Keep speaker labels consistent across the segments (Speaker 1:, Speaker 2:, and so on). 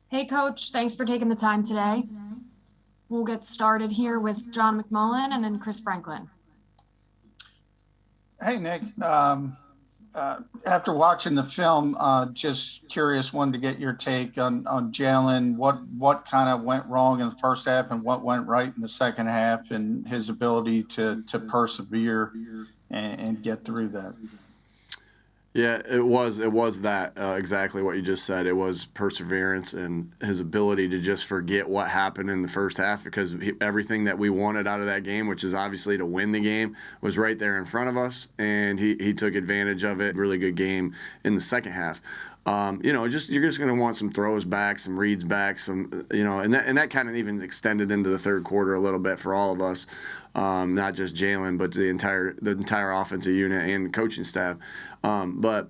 Speaker 1: Hey, Coach. Thanks for taking the time today. We'll get started here with John McMullen and then Chris Franklin.
Speaker 2: Hey, Nick. After watching the film, just curious, wanted to get your take on Jalen. What kind of went wrong in the first half, and what went right in the second half, and his ability to persevere and get through that.
Speaker 3: Yeah, it was that exactly what you just said. It was perseverance and his ability to just forget what happened in the first half because everything that we wanted out of that game, which is obviously to win the game, was right there in front of us, and he took advantage of it. Really good game in the second half. You're just going to want some throws back, some reads back, and that kind of even extended into the third quarter a little bit for all of us, not just Jalen, but the entire offensive unit and coaching staff. But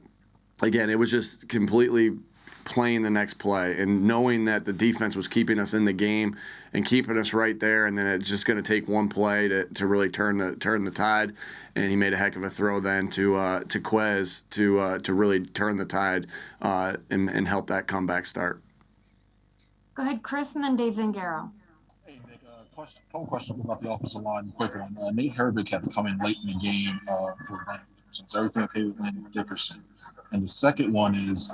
Speaker 3: again, it was just completely playing the next play and knowing that the defense was keeping us in the game and keeping us right there, and then it's just going to take one play to really turn the tide. And he made a heck of a throw then to Quez to really turn the tide and help that comeback start.
Speaker 1: Go ahead, Chris, and then Dave Zangaro.
Speaker 4: Hey, Nick, couple questions about the offensive line. Quick one. Nate Herbig had to come in late in the game for Landon Dickerson. So everything okay with Landon Dickerson? And the second one is,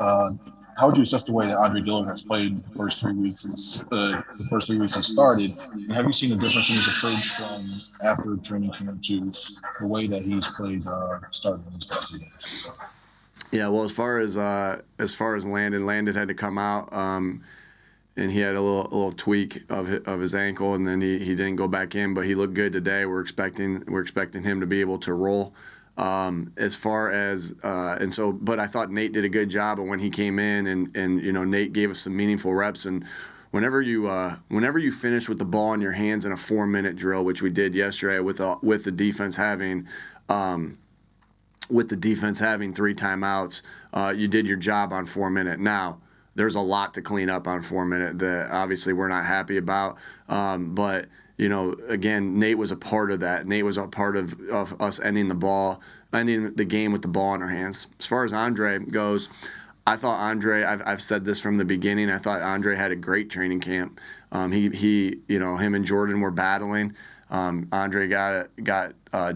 Speaker 4: how would you assess the way that Andre Dillard has played the first 3 weeks? The first 3 weeks he started, and have you seen a difference in his approach from after training camp to the way that he's played starting these past 2 games?
Speaker 3: Yeah, well, as far as Landon had to come out. And he had a little tweak of his ankle, and then he didn't go back in, but he looked good today. We're expecting him to be able to roll. As far as but I thought Nate did a good job, and when he came in, and Nate gave us some meaningful reps. And whenever you finish with the ball in your hands in a 4-minute drill, which we did yesterday with the defense having. With the defense having 3 timeouts, you did your job on 4 minute. Now, there's a lot to clean up on 4 minute that obviously we're not happy about. But again, Nate was a part of that. Nate was a part of us ending the game with the ball in our hands. As far as Andre goes, I thought I've said this from the beginning. I thought Andre had a great training camp. Him and Jordan were battling. Andre got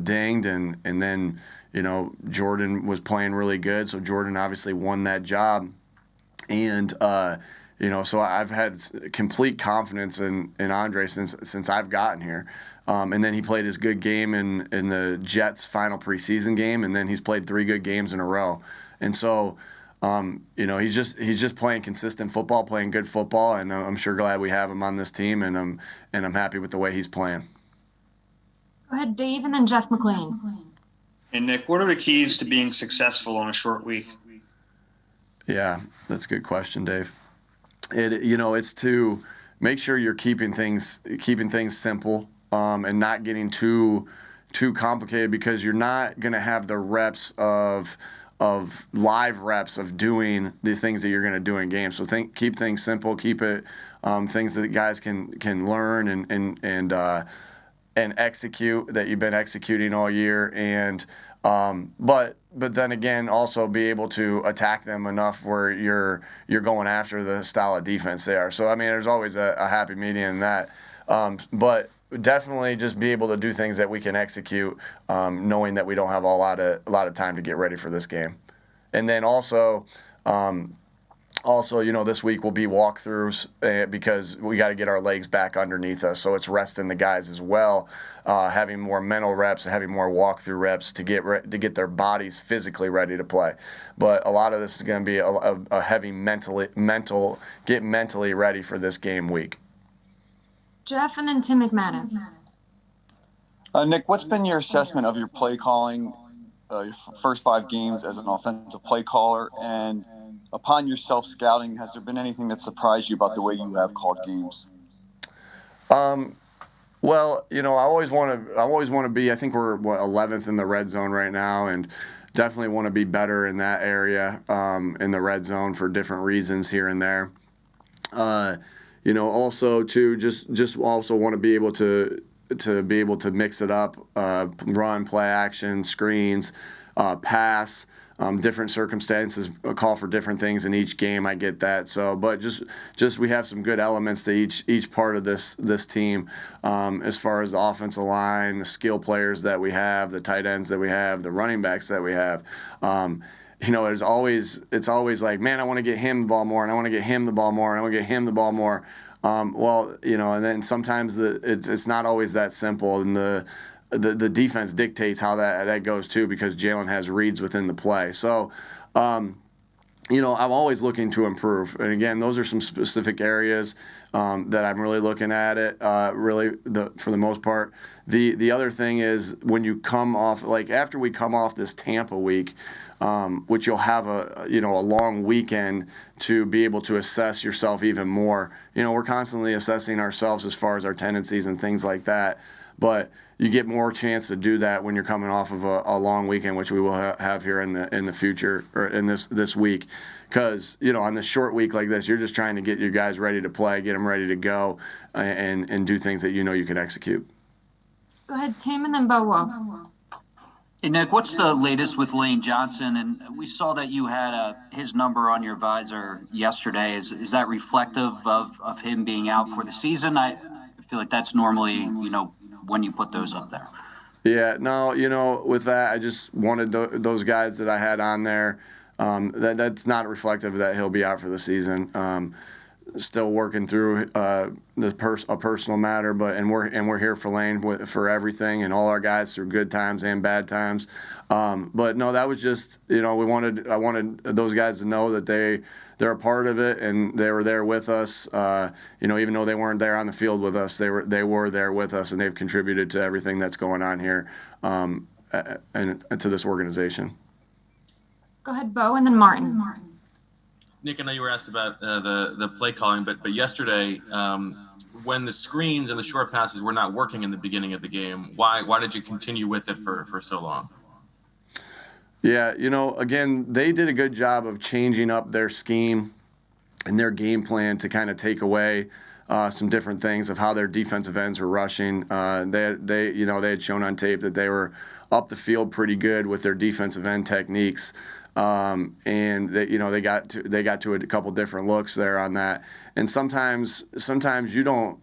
Speaker 3: dinged, and then Jordan was playing really good. So Jordan obviously won that job. And so I've had complete confidence in Andre since I've gotten here. And then he played his good game in the Jets' final preseason game, and then he's played 3 good games in a row. And so, he's just playing consistent football, playing good football, and I'm sure glad we have him on this team, and I'm happy with the way he's playing.
Speaker 1: Go ahead, Dave, and then Jeff McLean.
Speaker 5: And Nick, what are the keys to being successful on a short week?
Speaker 3: Yeah, that's a good question, Dave. It's to make sure you're keeping things simple and not getting too complicated, because you're not going to have the reps of live reps of doing the things that you're going to do in games. So keep things simple, keep it things that guys can learn and execute, that you've been executing all year, and but then again, also be able to attack them enough where you're going after the style of defense they are. So I mean, there's always a happy medium in that, but definitely just be able to do things that we can execute, knowing that we don't have a lot of time to get ready for this game, and then also. This week will be walkthroughs because we got to get our legs back underneath us. So it's resting the guys as well, having more mental reps, having more walkthrough reps to get their bodies physically ready to play. But a lot of this is going to be a heavy get mentally ready for this game week.
Speaker 1: Jeff, and then Tim McManus.
Speaker 6: Nick, what's been your assessment of your play calling, your first 5 games as an offensive play caller, and upon your self-scouting, has there been anything that surprised you about the way you have called games?
Speaker 3: Well, I always want to be. I think we're 11th in the red zone right now, and definitely want to be better in that area in the red zone for different reasons here and there. Also to just also want to be able to mix it up, run, play action, screens, pass. different circumstances call for different things in each game. I get that. So, but just we have some good elements to each part of this team, as far as the offensive line, the skill players that we have, the tight ends that we have, the running backs that we have. It's always like, man, I want to get him the ball more, and I want to get him the ball more, and I want to get him the ball more. And then sometimes it's not always that simple, and the defense dictates how that goes too, because Jalen has reads within the play. So, I'm always looking to improve. And again, those are some specific areas that I'm really looking at it. For the most part, the other thing is when you come off, like after we come off this Tampa week, which you'll have a long weekend to be able to assess yourself even more. We're constantly assessing ourselves as far as our tendencies and things like that, but you get more chance to do that when you're coming off of a long weekend, which we will have here in the future, or in this week, because on this short week like this, you're just trying to get your guys ready to play, get them ready to go, and do things that you can execute.
Speaker 1: Go ahead, Tim, and then Bo Wolf.
Speaker 7: Hey, Nick, what's the latest with Lane Johnson? And we saw that you had his number on your visor yesterday. Is that reflective of him being out for the season? I feel like that's normally, when you put those up there.
Speaker 3: Yeah, no, with that, I just wanted those guys that I had on there. That's not reflective that he'll be out for the season. Still working through a personal matter, and we're here for Lane for everything, and all our guys through good times and bad times. But no, that was just I wanted those guys to know that they're a part of it, and they were there with us. Even though they weren't there on the field with us, they were there with us, and they've contributed to everything that's going on here, and to this organization.
Speaker 1: Go ahead, Bo, and then Martin.
Speaker 8: Nick, I know you were asked about the play calling, but yesterday, when the screens and the short passes were not working in the beginning of the game, why did you continue with it for so long?
Speaker 3: Yeah, again, they did a good job of changing up their scheme and their game plan to kind of take away some different things of how their defensive ends were rushing. They had shown on tape that they were up the field pretty good with their defensive end techniques. And they got to a couple different looks there on that. And sometimes you don't,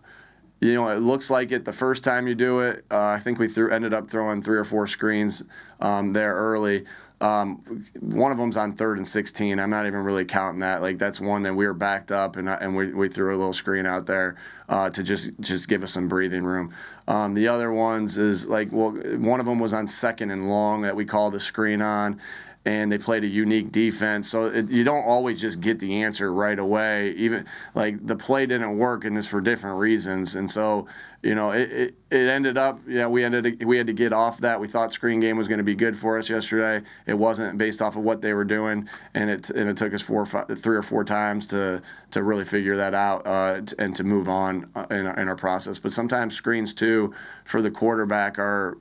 Speaker 3: it looks like it the first time you do it. I think we ended up throwing 3 or 4 screens there early. One of them's on 3rd and 16. I'm not even really counting that. Like, that's one that we were backed up, and we threw a little screen out there to just give us some breathing room. The other ones is one of them was on 2nd and long that we called the screen on, and they played a unique defense. So you don't always just get the answer right away. Even the play didn't work, and it's for different reasons. And so, it ended up, we had to get off that. We thought screen game was going to be good for us yesterday. It wasn't, based off of what they were doing, and it took us 3 or 4 times to really figure that out and to move on in our process. But sometimes screens too for the quarterback are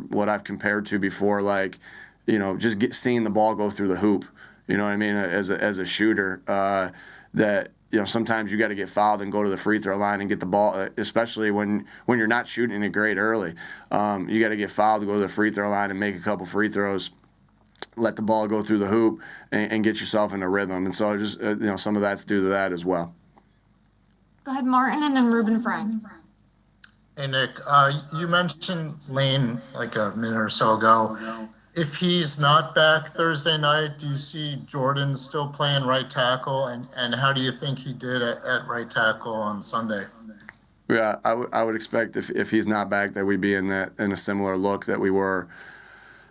Speaker 3: what I've compared to before, just seeing the ball go through the hoop, what I mean, as a shooter, that sometimes you got to get fouled and go to the free throw line and get the ball, especially when you're not shooting it great early. You got to get fouled to go to the free throw line and make a couple free throws, let the ball go through the hoop, and get yourself in a rhythm. And so just some of that's due to that as well.
Speaker 1: Go ahead, Martin, and then Ruben Frank.
Speaker 9: Hey, Nick, you mentioned Lane like a minute or so ago. If he's not back Thursday night, do you see Jordan still playing right tackle? And how do you think he did at right tackle on Sunday?
Speaker 3: Yeah, I would expect if he's not back that we'd be in a similar look that we were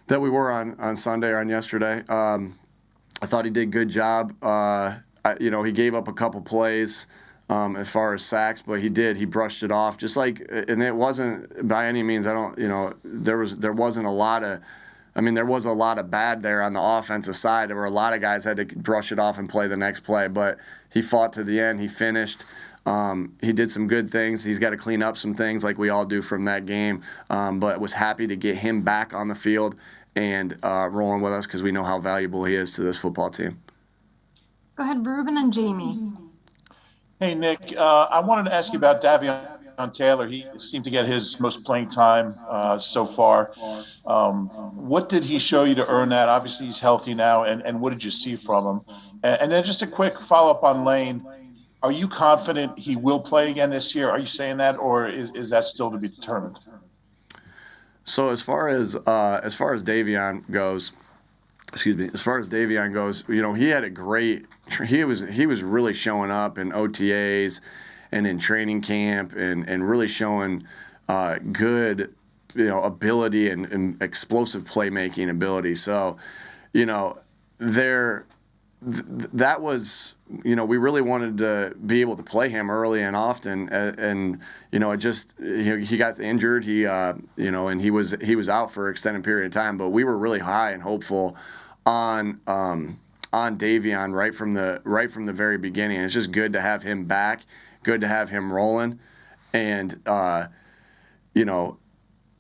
Speaker 3: on Sunday or on yesterday. I thought he did a good job. He gave up a couple plays as far as sacks, but he brushed it off and it wasn't by any means, there wasn't a lot of, there was a lot of bad there on the offensive side. There were a lot of guys had to brush it off and play the next play, but he fought to the end. He finished. He did some good things. He's got to clean up some things like we all do from that game, but was happy to get him back on the field and rolling with us because we know how valuable he is to this football team.
Speaker 1: Go ahead, Ruben and Jamie.
Speaker 4: Hey, Nick, I wanted to ask you about Daveon
Speaker 10: Daveon Taylor. He seemed to get his most playing time so far. What did he show you to earn that? Obviously, he's healthy now, and what did you see from him? And then just a quick follow-up on Lane. Are you confident he will play again this year? Are you saying that, or is that still to be determined?
Speaker 3: So as far as Daveon goes, you know, he had a great. He was really showing up in OTAs and in training camp and really showing good, you know, ability and explosive playmaking ability. So, you know, that was, you know, we really wanted to be able to play him early and often, and you know, it just, he got injured, you know, and he was out for an extended period of time. But we were really high and hopeful on Daveon right from the very beginning. It's just good to have him back, good to have him rolling, and you know,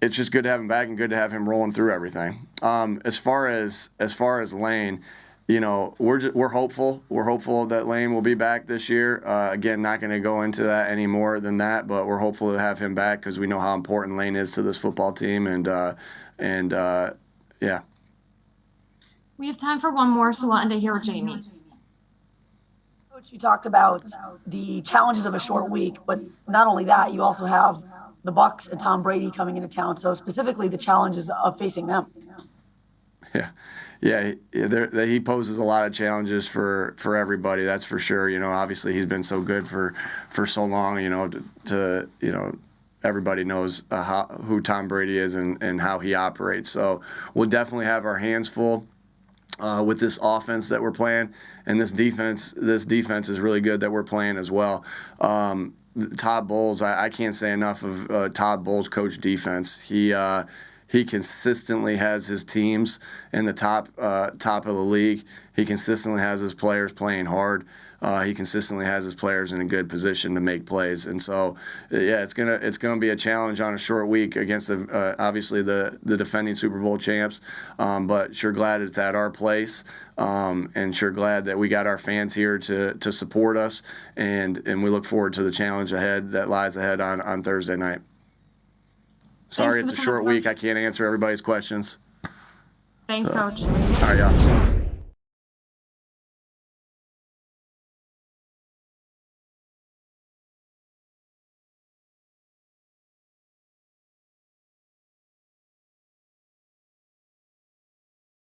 Speaker 3: it's just good to have him back and good to have him rolling through everything. As far as Lane, you know, we're hopeful. We're hopeful that Lane will be back this year. Again, not going to go into that any more than that, but we're hopeful to have him back because we know how important Lane is to this football team. And yeah.
Speaker 1: We have time for one more, so we'll end it here with Jamie.
Speaker 11: Coach, you talked about the challenges of a short week, but not only that, you also have the Bucs and Tom Brady coming into town. So specifically the challenges of facing them.
Speaker 3: Yeah, he poses a lot of challenges for everybody. That's for sure. You know, obviously he's been so good for so long. You know, to you know, everybody knows who Tom Brady is and how he operates. So we'll definitely have our hands full with this offense that we're playing, and this defense. This defense is really good that we're playing as well. Todd Bowles, I can't say enough of Todd Bowles' coach defense. He consistently has his teams in the top of the league. He consistently has his players playing hard. He consistently has his players in a good position to make plays. And so, yeah, it's gonna be a challenge on a short week against obviously the defending Super Bowl champs. But sure glad it's at our place, and sure glad that we got our fans here to support us. And we look forward to the challenge ahead that lies ahead on Thursday night. Sorry, it's a short week. I can't answer everybody's questions.
Speaker 1: Thanks, Coach.
Speaker 3: All right, y'all.